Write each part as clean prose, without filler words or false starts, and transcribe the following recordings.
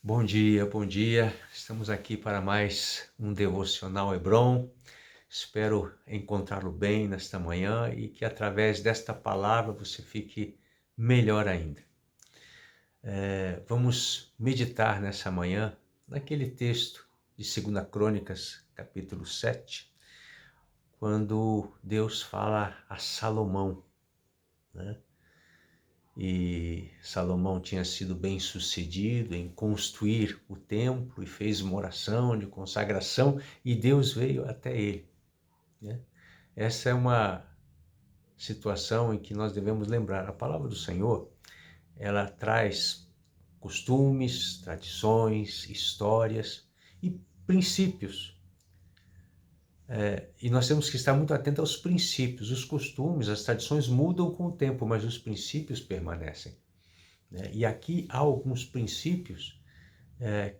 Bom dia, bom dia. Estamos aqui para mais um Devocional Hebron. Espero encontrá-lo bem nesta manhã e que através desta palavra você fique melhor ainda. Vamos meditar nessa manhã naquele texto de 2 Crônicas, capítulo 7, quando Deus fala a Salomão, né? E Salomão tinha sido bem-sucedido em construir o templo e fez uma oração de consagração e Deus veio até ele, né? Essa é uma situação em que nós devemos lembrar. A palavra do Senhor, ela traz costumes, tradições, histórias e princípios. E nós temos que estar muito atentos aos princípios. Os costumes, as tradições mudam com o tempo, mas os princípios permanecem, né? E aqui há alguns princípios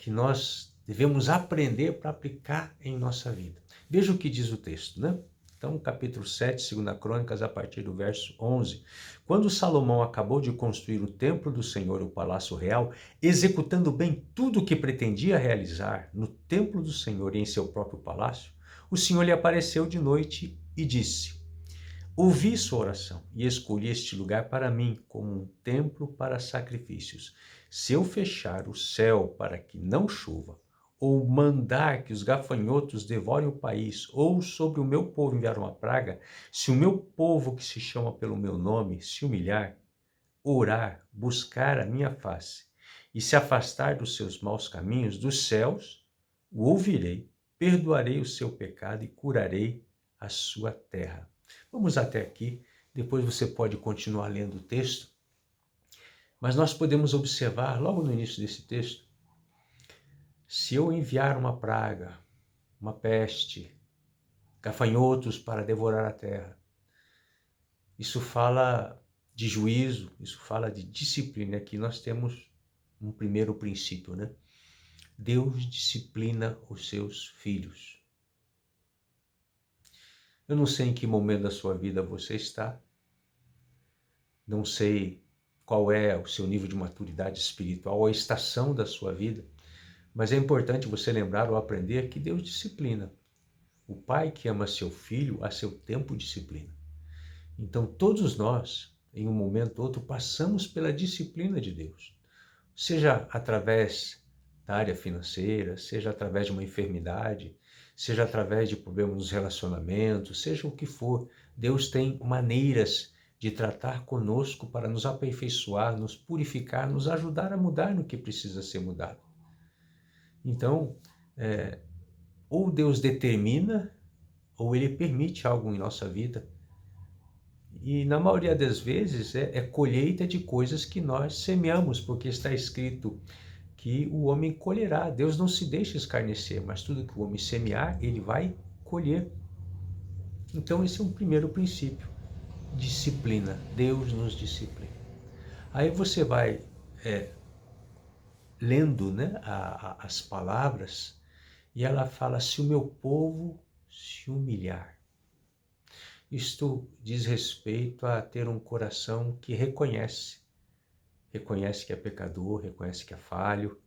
que nós devemos aprender para aplicar em nossa vida. Veja o que diz o texto, né? Então, capítulo 7, 2 Crônicas, a partir do verso 11. Quando Salomão acabou de construir o templo do Senhor, o palácio real, executando bem tudo o que pretendia realizar no templo do Senhor e em seu próprio palácio, o Senhor lhe apareceu de noite e disse: Ouvi sua oração e escolhi este lugar para mim como um templo para sacrifícios. Se eu fechar o céu para que não chova, ou mandar que os gafanhotos devorem o país, ou sobre o meu povo enviar uma praga, se o meu povo que se chama pelo meu nome se humilhar, orar, buscar a minha face e se afastar dos seus maus caminhos, dos céus, o ouvirei, perdoarei o seu pecado e curarei a sua terra. Vamos até aqui, depois você pode continuar lendo o texto, mas nós podemos observar logo no início desse texto, se eu enviar uma praga, uma peste, gafanhotos para devorar a terra, isso fala de juízo, isso fala de disciplina. Aqui nós temos um primeiro princípio, né? Deus disciplina os seus filhos. Eu não sei em que momento da sua vida você está, não sei qual é o seu nível de maturidade espiritual ou a estação da sua vida, mas é importante você lembrar ou aprender que Deus disciplina. O pai que ama seu filho, a seu tempo disciplina. Então todos nós, em um momento ou outro, passamos pela disciplina de Deus. Seja através da área financeira, seja através de uma enfermidade, seja através de problemas nos relacionamentos, seja o que for, Deus tem maneiras de tratar conosco para nos aperfeiçoar, nos purificar, nos ajudar a mudar no que precisa ser mudado. Então, ou Deus determina, ou Ele permite algo em nossa vida. E na maioria das vezes é colheita de coisas que nós semeamos, porque está escrito que o homem colherá. Deus não se deixa escarnecer, mas tudo que o homem semear, ele vai colher. Então esse é um primeiro princípio. Disciplina. Deus nos disciplina. Aí você vai lendo, né, as palavras e ela fala: se o meu povo se humilhar. Isto diz respeito a ter um coração que reconhece que é pecador, reconhece que é falho,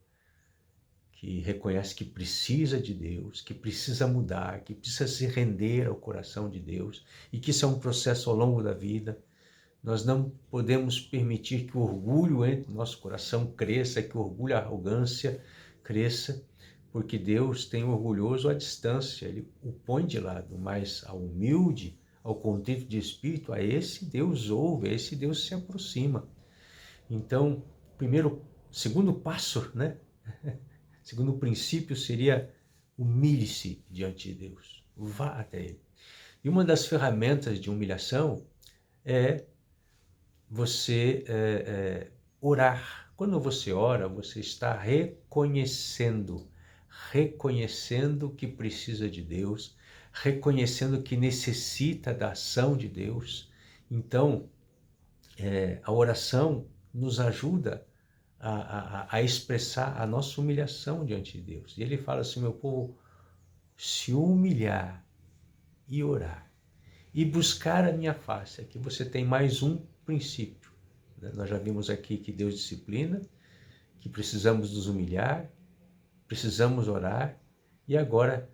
que reconhece que precisa de Deus, que precisa mudar, que precisa se render ao coração de Deus e que isso é um processo ao longo da vida. Nós não podemos permitir que o orgulho entre no nosso coração cresça, que o orgulho e a arrogância cresça, porque Deus tem o orgulhoso à distância, Ele o põe de lado, mas ao humilde, ao contrito de espírito, a esse Deus ouve, a esse Deus se aproxima. Então, segundo passo, né? Segundo princípio seria: humilhe-se diante de Deus, vá até Ele. E uma das ferramentas de humilhação é você orar. Quando você ora, você está reconhecendo que precisa de Deus, reconhecendo que necessita da ação de Deus. Então, a oração nos ajuda a expressar a nossa humilhação diante de Deus. E ele fala assim: meu povo, se humilhar e orar e buscar a minha face. Aqui você tem mais um princípio, né? Nós já vimos aqui que Deus disciplina, que precisamos nos humilhar, precisamos orar e agora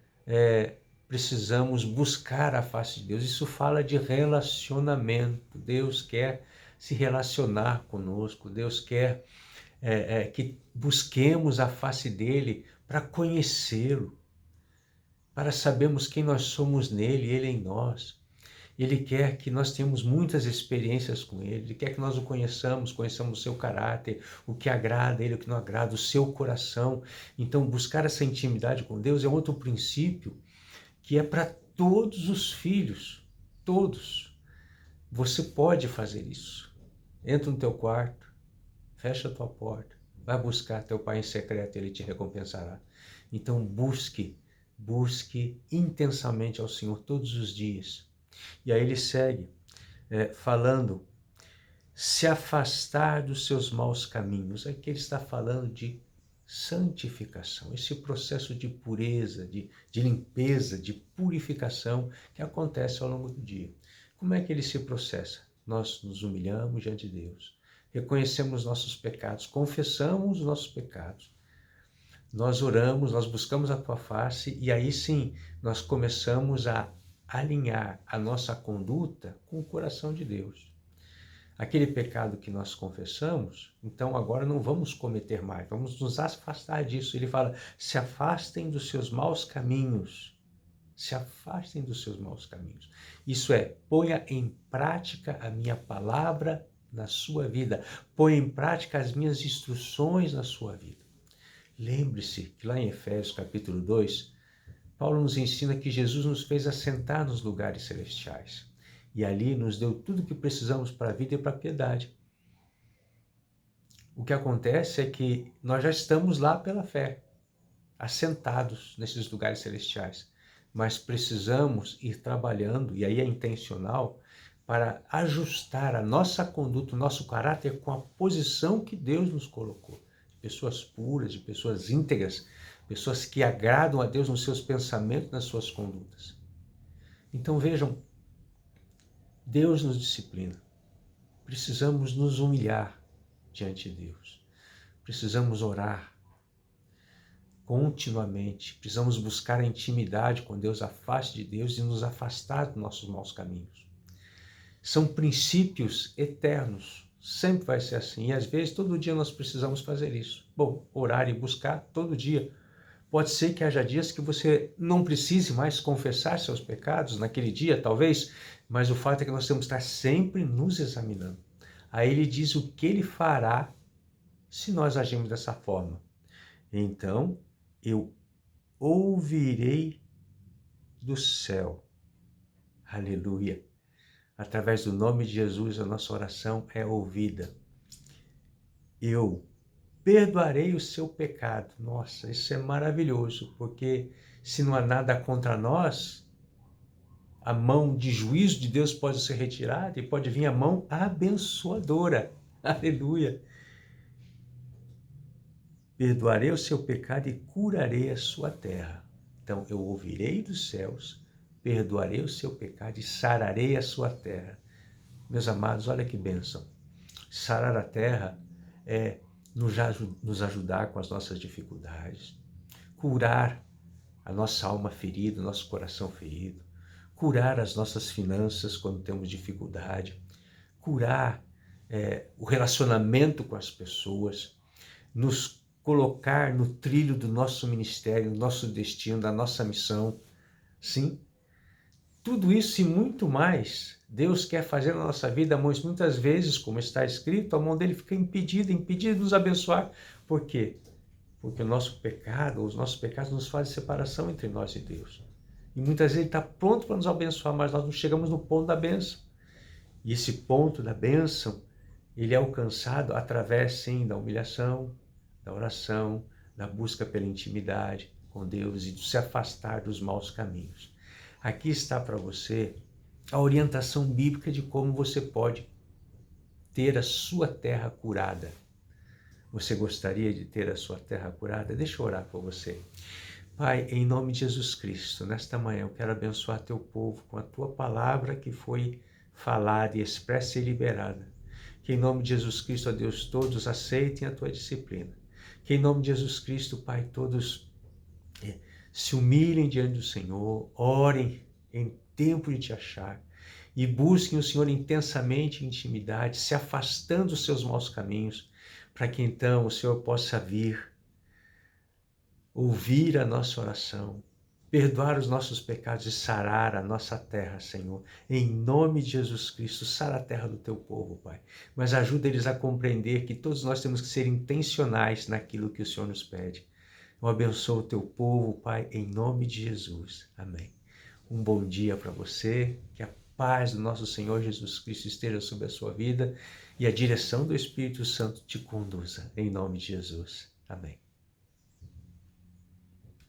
precisamos buscar a face de Deus. Isso fala de relacionamento. Deus quer se relacionar conosco, Deus quer que busquemos a face dele para conhecê-lo, para sabermos quem nós somos nele, ele em nós. Ele quer que nós tenhamos muitas experiências com ele quer que nós o conheçamos o seu caráter, o que agrada a ele, o que não agrada, o seu coração. Então, buscar essa intimidade com Deus é outro princípio que é para todos os filhos, todos. Você pode fazer isso. Entra no teu quarto, fecha a tua porta, vai buscar teu Pai em secreto, ele te recompensará. Então, busque intensamente ao Senhor todos os dias. E aí ele segue falando, se afastar dos seus maus caminhos. Aqui ele está falando de santificação, esse processo de pureza, de limpeza, de purificação que acontece ao longo do dia. Como é que ele se processa? Nós nos humilhamos diante de Deus, reconhecemos nossos pecados, confessamos os nossos pecados, nós oramos, nós buscamos a tua face e aí sim nós começamos a alinhar a nossa conduta com o coração de Deus. Aquele pecado que nós confessamos, então agora não vamos cometer mais, vamos nos afastar disso. Ele fala, se afastem dos seus maus caminhos. Se afastem dos seus maus caminhos. Isso é, ponha em prática a minha palavra na sua vida. Ponha em prática as minhas instruções na sua vida. Lembre-se que lá em Efésios capítulo 2, Paulo nos ensina que Jesus nos fez assentar nos lugares celestiais. E ali nos deu tudo o que precisamos para a vida e para a piedade. O que acontece é que nós já estamos lá pela fé, assentados nesses lugares celestiais. Mas precisamos ir trabalhando, e aí é intencional, para ajustar a nossa conduta, o nosso caráter com a posição que Deus nos colocou. De pessoas puras, de pessoas íntegras, pessoas que agradam a Deus nos seus pensamentos, nas suas condutas. Então vejam, Deus nos disciplina. Precisamos nos humilhar diante de Deus. Precisamos orar continuamente. Precisamos buscar a intimidade com Deus, a face de Deus e nos afastar dos nossos maus caminhos. São princípios eternos. Sempre vai ser assim. E às vezes, todo dia nós precisamos fazer isso. Bom, orar e buscar todo dia. Pode ser que haja dias que você não precise mais confessar seus pecados naquele dia, talvez, mas o fato é que nós temos que estar sempre nos examinando. Aí ele diz o que ele fará se nós agirmos dessa forma. Então, eu ouvirei do céu. Aleluia. Através do nome de Jesus, a nossa oração é ouvida. Eu perdoarei o seu pecado. Nossa, isso é maravilhoso, porque se não há nada contra nós, a mão de juízo de Deus pode ser retirada e pode vir a mão abençoadora. Aleluia. Perdoarei o seu pecado e curarei a sua terra. Então, eu ouvirei dos céus, perdoarei o seu pecado e sararei a sua terra. Meus amados, olha que bênção. Sarar a terra é nos ajudar com as nossas dificuldades, curar a nossa alma ferida, o nosso coração ferido, curar as nossas finanças quando temos dificuldade, curar o relacionamento com as pessoas, nos colocar no trilho do nosso ministério, do nosso destino, da nossa missão. Sim, tudo isso e muito mais Deus quer fazer na nossa vida, mas muitas vezes, como está escrito, a mão dele fica impedida de nos abençoar. Por quê? Porque o nosso pecado, os nossos pecados nos fazem separação entre nós e Deus. E muitas vezes ele está pronto para nos abençoar, mas nós não chegamos no ponto da bênção. E esse ponto da bênção, ele é alcançado através, sim, da humilhação, da oração, da busca pela intimidade com Deus e de se afastar dos maus caminhos. Aqui está para você a orientação bíblica de como você pode ter a sua terra curada. Você gostaria de ter a sua terra curada? Deixa eu orar por você. Pai, em nome de Jesus Cristo, nesta manhã eu quero abençoar teu povo com a tua palavra que foi falada e expressa e liberada. Que em nome de Jesus Cristo, ó Deus, todos aceitem a tua disciplina. Que em nome de Jesus Cristo, Pai, todos se humilhem diante do Senhor, orem em tempo de te achar e busquem o Senhor intensamente em intimidade, se afastando dos seus maus caminhos, para que então o Senhor possa vir, ouvir a nossa oração, perdoar os nossos pecados e sarar a nossa terra, Senhor. Em nome de Jesus Cristo, sara a terra do teu povo, Pai. Mas ajuda eles a compreender que todos nós temos que ser intencionais naquilo que o Senhor nos pede. Eu abençoo o teu povo, Pai, em nome de Jesus. Amém. Um bom dia para você, que a paz do nosso Senhor Jesus Cristo esteja sobre a sua vida e a direção do Espírito Santo te conduza, em nome de Jesus. Amém.